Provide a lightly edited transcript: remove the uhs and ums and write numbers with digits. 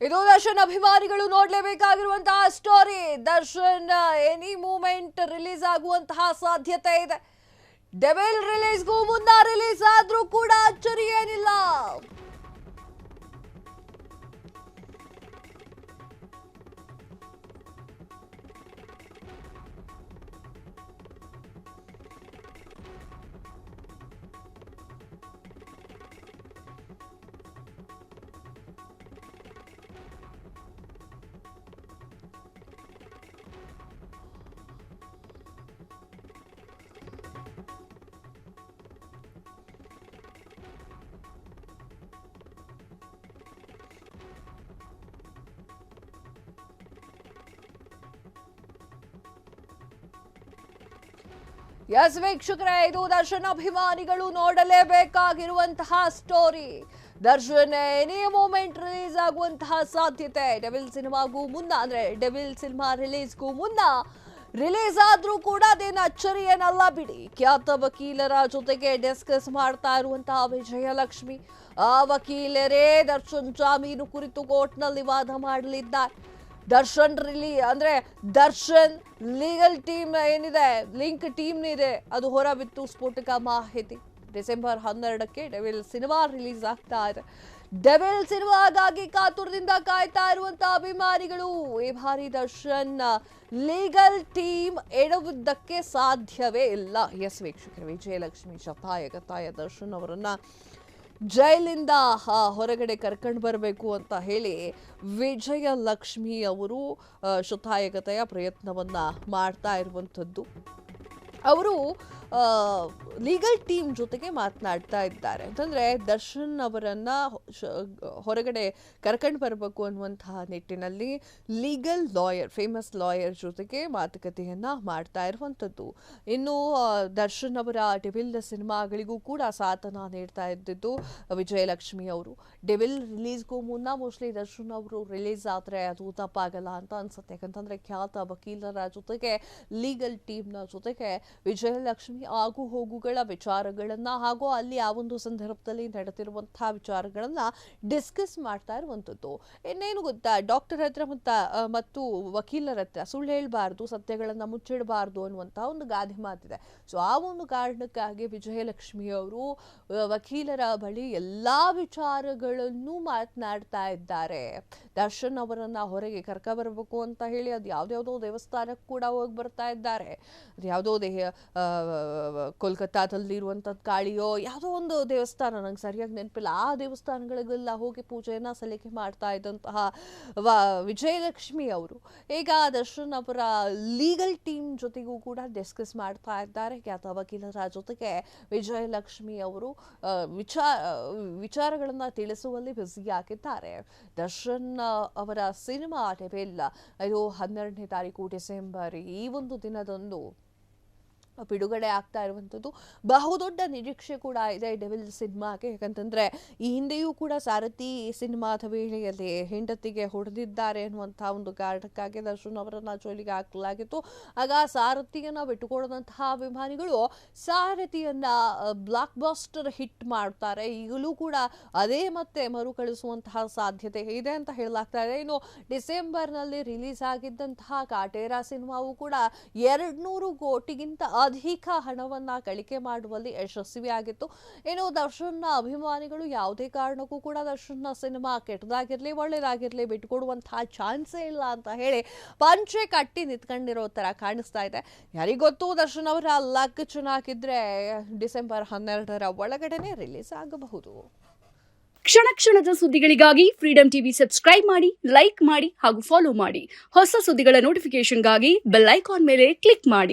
ಇದು ದರ್ಶನ್ ಅಭಿಮಾನಿಗಳು ನೋಡಲೇಬೇಕಾಗಿರುವಂತಹ story. Darshan any moment release ಆಗುವಂತಹ ಸಾಧ್ಯತೆ ಇದೆ. ಡೆವಿಲ್ ರಿಲೀಸ್ಗೂ ಮುನ್ನ ರಿಲೀಸ್ ಆದ್ರೂ ಕೂಡ ಅಚ್ಚರಿ ಏನಿಲ್ಲ. ಎಸ್ ವೀಕ್ಷಕರೇ, ಇದು ದರ್ಶನ್ ಅಭಿಮಾನಿಗಳು ನೋಡಲೇಬೇಕಾಗಿರುವಂತಹ story. Darshan any moment release ಆಗುವಂತಹ ಸಾಧ್ಯತೆ. ಡೆವಿಲ್ ಸಿನಿಮಾಗೂ ಮುನ್ನ ಅಂದ್ರೆ ಡೆವಿಲ್ ಸಿನಿಮಾ ರಿಲೀಸ್ಗೂ ಮುನ್ನ ರಿಲೀಸ್ ಆದ್ರೂ ಕೂಡ ಅದೇನು ಅಚ್ಚರಿ ಏನಲ್ಲ ಬಿಡಿ. ಖ್ಯಾತ ವಕೀಲರ ಜೊತೆಗೆ ಡಿಸ್ಕಸ್ ಮಾಡ್ತಾ ಇರುವಂತಹ ವಿಜಯಲಕ್ಷ್ಮಿ, ಆ ವಕೀಲರೇ ದರ್ಶನ್ ಜಾಮೀನು ಕುರಿತು ಕೋರ್ಟ್ನಲ್ಲಿ ವಾದ ಮಾಡಲಿದ್ದಾರೆ. ದರ್ಶನ್ ದರ್ಶನ್ ಲೀಗಲ್ ಟೀಮ್ ಏನಿದೆ, ಲಿಂಕ್ ಟೀಮ್ ಇದೆ, ಅದು ಹೊರಬಿತ್ತು ಸ್ಫೋಟಕ ಮಾಹಿತಿ. ಡಿಸೆಂಬರ್ 12ಕ್ಕೆ ಡೆವಿಲ್ ಸಿನಿಮಾ ರಿಲೀಸ್ ಆಗ್ತಾ ಇದೆ. ಡೆವಿಲ್ ಸಿನಿಮಾಗಾಗಿ ಕಾತುರದಿಂದ ಕಾಯ್ತಾ ಇರುವಂತಹ ಅಭಿಮಾನಿಗಳು ಈ ಬಾರಿ ದರ್ಶನ್ ಲೀಗಲ್ ಟೀಮ್ ಎಡವುವುದಕ್ಕೆ ಸಾಧ್ಯವೇ ಇಲ್ಲ. ಎಸ್ ವೀಕ್ಷಕರು, ವಿಜಯಲಕ್ಷ್ಮಿ ಶತಾಯ ದರ್ಶನ್ ಅವರನ್ನ ಜೈಲಿಂದ ಹೊರಗಡೆ ಕರ್ಕೊಂಡು ಬರಬೇಕು ಅಂತ ಹೇಳಿ ವಿಜಯಲಕ್ಷ್ಮಿ ಅವರು ಶತಾಯಗತೆಯ ಪ್ರಯತ್ನವನ್ನ ಮಾಡ್ತಾ ಇರುವಂಥದ್ದು. ಅವರು ಲೀಗಲ್ ಟೀಮ್ ಜೊತೆಗೆ ಮಾತನಾಡ್ತಾ ಇದ್ದಾರೆ. ಅಂತಂದರೆ ದರ್ಶನ್ ಅವರನ್ನು ಹೊರಗಡೆ ಕರ್ಕೊಂಡು ಬರಬೇಕು ಅನ್ನುವಂತಹ ನಿಟ್ಟಿನಲ್ಲಿ ಲೀಗಲ್ ಲಾಯರ್, ಫೇಮಸ್ ಲಾಯರ್ ಜೊತೆಗೆ ಮಾತುಕತೆಯನ್ನು ಮಾಡ್ತಾ ಇರುವಂಥದ್ದು. ಇನ್ನು ದರ್ಶನ್ ಅವರ ಡೆವಿಲ್ ಸಿನಿಮಾಗಳಿಗೂ ಕೂಡ ಸಾಥನ ನೀಡ್ತಾ ಇದ್ದಿದ್ದು ವಿಜಯಲಕ್ಷ್ಮಿ ಅವರು. ಡೆವಿಲ್ ರಿಲೀಸ್ಗೂ ಮುನ್ನ ಮೋಸ್ಟ್ಲಿ ದರ್ಶನ್ ಅವರು ರಿಲೀಸ್ ಆದರೆ ಅದು ತಪ್ಪಾಗಲ್ಲ ಅಂತ ಅನ್ಸುತ್ತೆ. ಯಾಕಂತಂದರೆ ಖ್ಯಾತ ವಕೀಲರ ಜೊತೆಗೆ ಲೀಗಲ್ ಟೀಮ್ನ ಜೊತೆಗೆ ವಿಜಯಲಕ್ಷ್ಮಿ ಆಗು ಹೋಗುಗಳ ವಿಚಾರಗಳನ್ನ ಹಾಗೂ ಅಲ್ಲಿ ಆ ಒಂದು ಸಂದರ್ಭದಲ್ಲಿ ನಡೆದಿರುವಂತಹ ವಿಚಾರಗಳನ್ನ ಡಿಸ್ಕಸ್ ಮಾಡ್ತಾ ಇರುವಂಥದ್ದು. ಇನ್ನೇನು ಗೊತ್ತಾ, ಡಾಕ್ಟರ್ ಹತ್ರ ಮತ್ತು ವಕೀಲರ ಹತ್ರ ಸುಳ್ಳು ಹೇಳಬಾರ್ದು, ಸತ್ಯಗಳನ್ನ ಮುಚ್ಚಿಡಬಾರ್ದು ಅನ್ನುವಂತಹ ಒಂದು ಗಾದೆ ಮಾತಿದೆ. ಸೊ ಆ ಒಂದು ಕಾರಣಕ್ಕಾಗಿ ವಿಜಯಲಕ್ಷ್ಮಿ ಅವರು ವಕೀಲರ ಬಳಿ ಎಲ್ಲಾ ವಿಚಾರಗಳನ್ನು ಮಾತನಾಡ್ತಾ ಇದ್ದಾರೆ. ದರ್ಶನ್ ಅವರನ್ನ ಹೊರಗೆ ಕರ್ಕ ಬರಬೇಕು ಅಂತ ಹೇಳಿ ಅದು ಯಾವ್ದಾವುದೋ ದೇವಸ್ಥಾನಕ್ಕೆ ಕೂಡ ಹೋಗಿ ಬರ್ತಾ ಇದ್ದಾರೆ. ಅದು ಯಾವುದೋ ಕೋಲ್ಕತ್ತಾದಲ್ಲಿರುವಂಥದ್ದು ಕಾಳಿಯೋ ಯಾವುದೋ ಒಂದು ದೇವಸ್ಥಾನ, ನಂಗೆ ಸರಿಯಾಗಿ ನೆನಪಿಲ್ಲ. ಆ ದೇವಸ್ಥಾನಗಳಿಗೆಲ್ಲ ಹೋಗಿ ಪೂಜೆಯನ್ನು ಸಲ್ಲಿಕೆ ಮಾಡ್ತಾ ಇದ್ದಂತಹ ವಿಜಯಲಕ್ಷ್ಮಿ ಅವರು ಈಗ ದರ್ಶನ್ ಅವರ ಲೀಗಲ್ ಟೀಮ್ ಜೊತೆಗೂ ಕೂಡ ಡಿಸ್ಕಸ್ ಮಾಡ್ತಾ ಇದ್ದಾರೆ. ಖ್ಯಾತ ವಕೀಲರ ಜೊತೆಗೆ ವಿಜಯಲಕ್ಷ್ಮಿ ಅವರು ವಿಚಾರಗಳನ್ನು ತಿಳಿಸುವಲ್ಲಿ ಬ್ಯುಸಿಯಾಗಿದ್ದಾರೆ. ದರ್ಶನ್ ಅವರ ಸಿನಿಮಾ ಡೆವಿಲ್ ಇದು 12ನೇ ತಾರೀಕು ಡಿಸೆಂಬರ್ ಈ ಒಂದು ದಿನದಂದು ಬಿಡುಗಡೆ ಆಗ್ತಾ ಇರುವಂಥದ್ದು. ಬಹುದೊಡ್ಡ ನಿರೀಕ್ಷೆ ಕೂಡ ಇದೆ ಡೆವಿಲ್ ಸಿನಿಮಾಗೆ. ಯಾಕಂತಂದ್ರೆ ಈ ಹಿಂದೆಯೂ ಕೂಡ ಸಾರಥಿ ಸಿನಿಮಾದ ವೇಳೆಯಲ್ಲಿ ಹೆಂಡತಿಗೆ ಹೊಡೆದಿದ್ದಾರೆ ಅನ್ನುವಂತಹ ಒಂದು ಕಾರಣಕ್ಕಾಗಿ ದರ್ಶನ್ ಅವರನ್ನ ಜೈಲಿಗೆ ಹಾಕಲಾಗಿತ್ತು. ಆಗ ಸಾರಥಿಯನ್ನ ಬಿಟ್ಟುಕೊಡದಂತಹ ಅಭಿಮಾನಿಗಳು ಸಾರಥಿಯನ್ನ ಬ್ಲಾಕ್ ಬಾಸ್ಟರ್ ಹಿಟ್ ಮಾಡ್ತಾರೆ. ಈಗಲೂ ಕೂಡ ಅದೇ ಮತ್ತೆ ಮರುಕಳಿಸುವಂತಹ ಸಾಧ್ಯತೆ ಇದೆ ಅಂತ ಹೇಳಲಾಗ್ತಾ ಇದೆ. ಇನ್ನು ಡಿಸೆಂಬರ್ನಲ್ಲಿ ರಿಲೀಸ್ ಆಗಿದ್ದಂತಹ ಕಾಟೇರ ಸಿನಿಮಾವು ಕೂಡ 200 ಕೋಟಿಗಿಂತ ಅಧಿಕ ಹಣವನ್ನ ಗಳಿಕೆ ಮಾಡುವಲ್ಲಿ ಯಶಸ್ವಿಯಾಗಿತ್ತು. ಇನ್ನು ದರ್ಶನ್ನ ಅಭಿಮಾನಿಗಳು ಯಾವುದೇ ಕಾರಣಕ್ಕೂ ಕೂಡ ದರ್ಶನ್ನ ಸಿನಿಮಾ ಕೆಟ್ಟದಾಗಿರ್ಲಿ ಒಳ್ಳೇದಾಗಿರ್ಲಿ ಬಿಟ್ಟುಕೊಡುವಂತಹ ಚಾನ್ಸೇ ಇಲ್ಲ ಅಂತ ಹೇಳಿ ಪಂಚೆ ಕಟ್ಟಿ ನಿಂತ್ಕೊಂಡಿರೋ ತರ ಕಾಣಿಸ್ತಾ ಇದೆ. ಯಾರಿಗೊತ್ತು, ದರ್ಶನ್ ಅವರ ಲಕ್ ಚೆನ್ನಾಗಿದ್ರೆ ಡಿಸೆಂಬರ್ 12ರ ಒಳಗಡೆನೆ ರಿಲೀಸ್ ಆಗಬಹುದು. ಕ್ಷಣ ಕ್ಷಣದ ಸುದ್ದಿಗಳಿಗಾಗಿ ಫ್ರೀಡಂ ಟಿವಿ ಸಬ್ಸ್ಕ್ರೈಬ್ ಮಾಡಿ, ಲೈಕ್ ಮಾಡಿ ಹಾಗೂ ಫಾಲೋ ಮಾಡಿ. ಹೊಸ ಸುದ್ದಿಗಳ ನೋಟಿಫಿಕೇಶನ್ಗಾಗಿ ಬೆಲ್ ಐಕಾನ್ ಮೇಲೆ ಕ್ಲಿಕ್ ಮಾಡಿ.